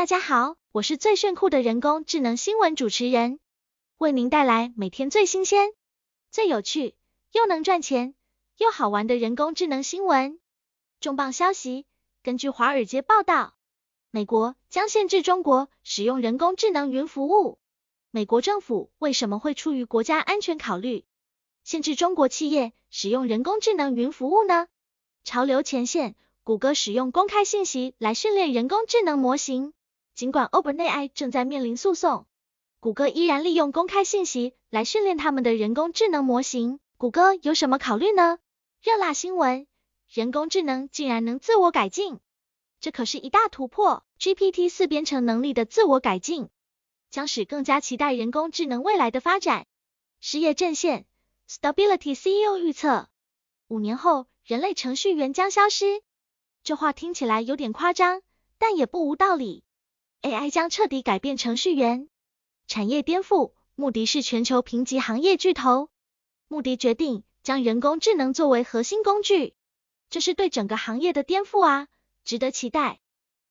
大家好，我是最炫酷的人工智能新闻主持人，为您带来每天最新鲜、最有趣，又能赚钱又好玩的人工智能新闻。重磅消息，根据华尔街报道，美国将限制中国使用人工智能云服务。美国政府为什么会出于国家安全考虑，限制中国企业使用人工智能云服务呢？潮流前线，谷歌使用公开信息来训练人工智能模型。尽管 OpenAI 正在面临诉讼，谷歌依然利用公开信息来训练他们的人工智能模型。谷歌有什么考虑呢？热辣新闻，人工智能竟然能自我改进，这可是一大突破。GPT-4 编程能力的自我改进，将使更加期待人工智能未来的发展。失业阵线 ，Stability CEO 预测，5年后人类程序员将消失。这话听起来有点夸张，但也不无道理。AI 将彻底改变程序员产业颠覆，穆迪是全球评级行业巨头，穆迪决定将人工智能作为核心工具，这是对整个行业的颠覆啊，值得期待。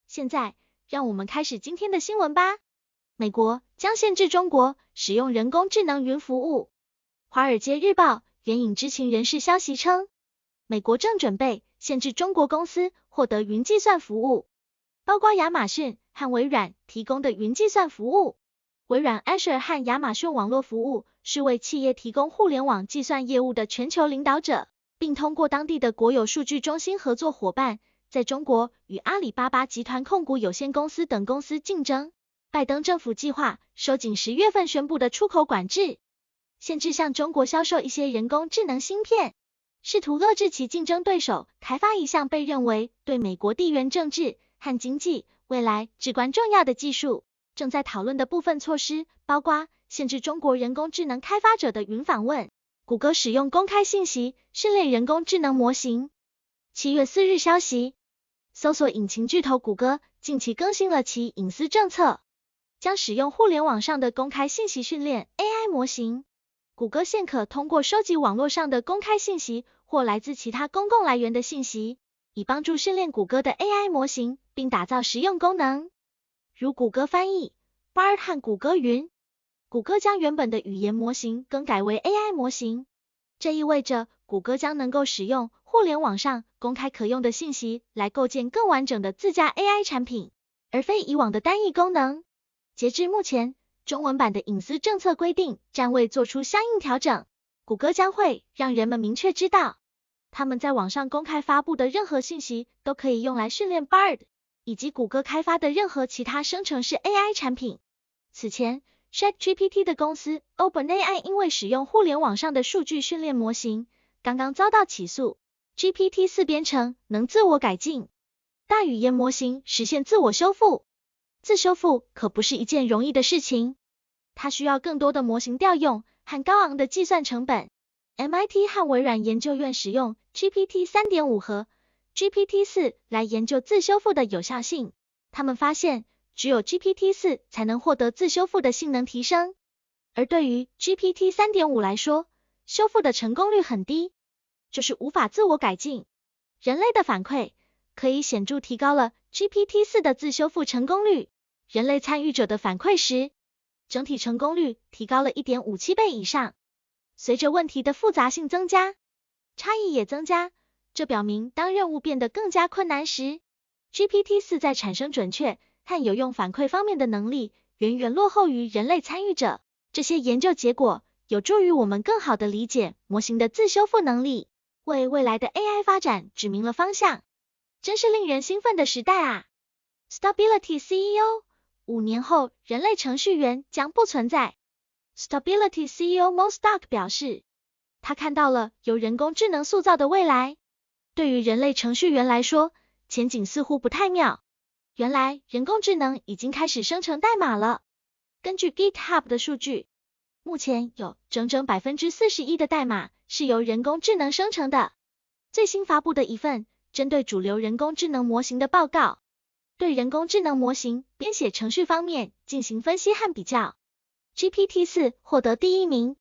现在，让我们开始今天的新闻吧。美国将限制中国使用人工智能云服务。华尔街日报援引知情人士消息称，美国正准备限制中国公司获得云计算服务，包括亚马逊和微软提供的云计算服务。微软 Azure 和亚马逊网络服务是为企业提供互联网计算业务的全球领导者，并通过当地的国有数据中心合作伙伴，在中国与阿里巴巴集团控股有限公司等公司竞争。拜登政府计划收紧10月份宣布的出口管制，限制向中国销售一些人工智能芯片，试图遏制其竞争对手开发一项被认为对美国地缘政治和经济未来至关重要的技术。正在讨论的部分措施包括限制中国人工智能开发者的云访问，谷歌使用公开信息训练人工智能模型。7月4日消息，搜索引擎巨头谷歌近期更新了其隐私政策，将使用互联网上的公开信息训练 AI 模型。谷歌现可通过收集网络上的公开信息或来自其他公共来源的信息，以帮助训练谷歌的 AI 模型，并打造实用功能，如谷歌翻译、Bard 和谷歌云。谷歌将原本的语言模型更改为 AI 模型，这意味着谷歌将能够使用互联网上公开可用的信息来构建更完整的自家 AI 产品，而非以往的单一功能。截至目前，中文版的隐私政策规定暂未做出相应调整。谷歌将会让人们明确知道，他们在网上公开发布的任何信息都可以用来训练 Bard， 以及谷歌开发的任何其他生成式 AI 产品。此前 ChatGPT 的公司 OpenAI 因为使用互联网上的数据训练模型，刚刚遭到起诉。GPT-4 编程能自我改进，大语言模型实现自我修复。自修复可不是一件容易的事情，它需要更多的模型调用和高昂的计算成本。MIT 和微软研究院使用 GPT 3.5 和 GPT-4 来研究自修复的有效性，他们发现只有 GPT-4 才能获得自修复的性能提升，而对于 GPT 3.5 来说，修复的成功率很低，就是无法自我改进。人类的反馈可以显著提高了 GPT-4 的自修复成功率，人类参与者的反馈时，整体成功率提高了 1.57 倍以上。随着问题的复杂性增加，差异也增加，这表明当任务变得更加困难时， GPT-4 在产生准确和有用反馈方面的能力远远落后于人类参与者。这些研究结果有助于我们更好地理解模型的自修复能力，为未来的 AI 发展指明了方向。真是令人兴奋的时代啊！ Stability CEO， 5年后人类程序员将不存在。Stability CEO Mostak 表示，他看到了由人工智能塑造的未来。对于人类程序员来说，前景似乎不太妙。原来人工智能已经开始生成代码了。根据 GitHub 的数据，目前有整整 41% 的代码是由人工智能生成的。最新发布的一份针对主流人工智能模型的报告，对人工智能模型编写程序方面进行分析和比较。GPT-4 获得第1名，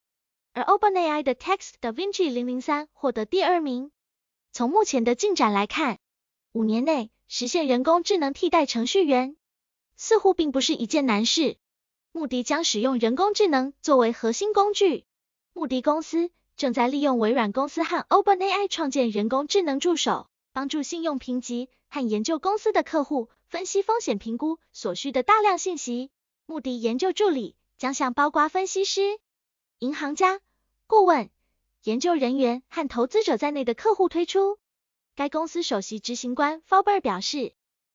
而 OpenAI 的 Text DaVinci 003获得第2名。从目前的进展来看，5年内实现人工智能替代程序员，似乎并不是一件难事。穆迪将使用人工智能作为核心工具。穆迪公司正在利用微软公司和 OpenAI 创建人工智能助手，帮助信用评级和研究公司的客户分析风险评估所需的大量信息。穆迪研究助理将向包括分析师、银行家、顾问、研究人员和投资者在内的客户推出。该公司首席执行官 Faber 表示，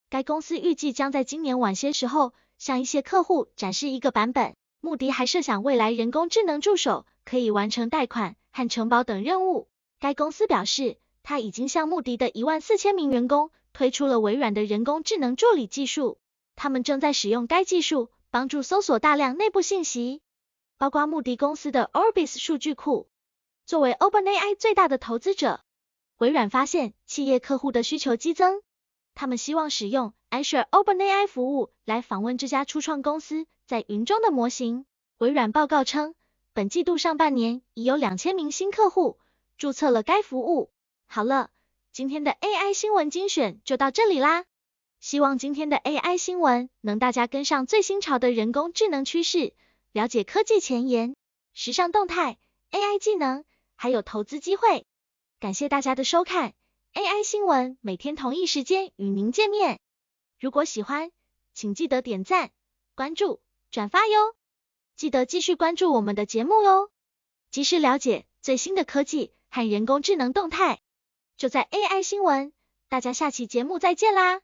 该公司预计将在今年晚些时候向一些客户展示一个版本。穆迪还设想未来人工智能助手可以完成贷款和承保等任务。该公司表示，他已经向穆迪的14000名员工推出了微软的人工智能助理技术，他们正在使用该技术帮助搜索大量内部信息，包括穆迪公司的 Orbis 数据库。作为 OpenAI 最大的投资者，微软发现企业客户的需求激增，他们希望使用 Azure OpenAI 服务来访问这家初创公司在云中的模型。微软报告称，本季度上半年已有2000名新客户注册了该服务。好了，今天的 AI 新闻精选就到这里啦。希望今天的 AI 新闻能大家跟上最新潮的人工智能趋势，了解科技前沿、时尚动态、AI 技能，还有投资机会。感谢大家的收看 ，AI 新闻每天同一时间与您见面。如果喜欢，请记得点赞、关注、转发哟。记得继续关注我们的节目哟，及时了解最新的科技和人工智能动态。就在 AI 新闻，大家下期节目再见啦！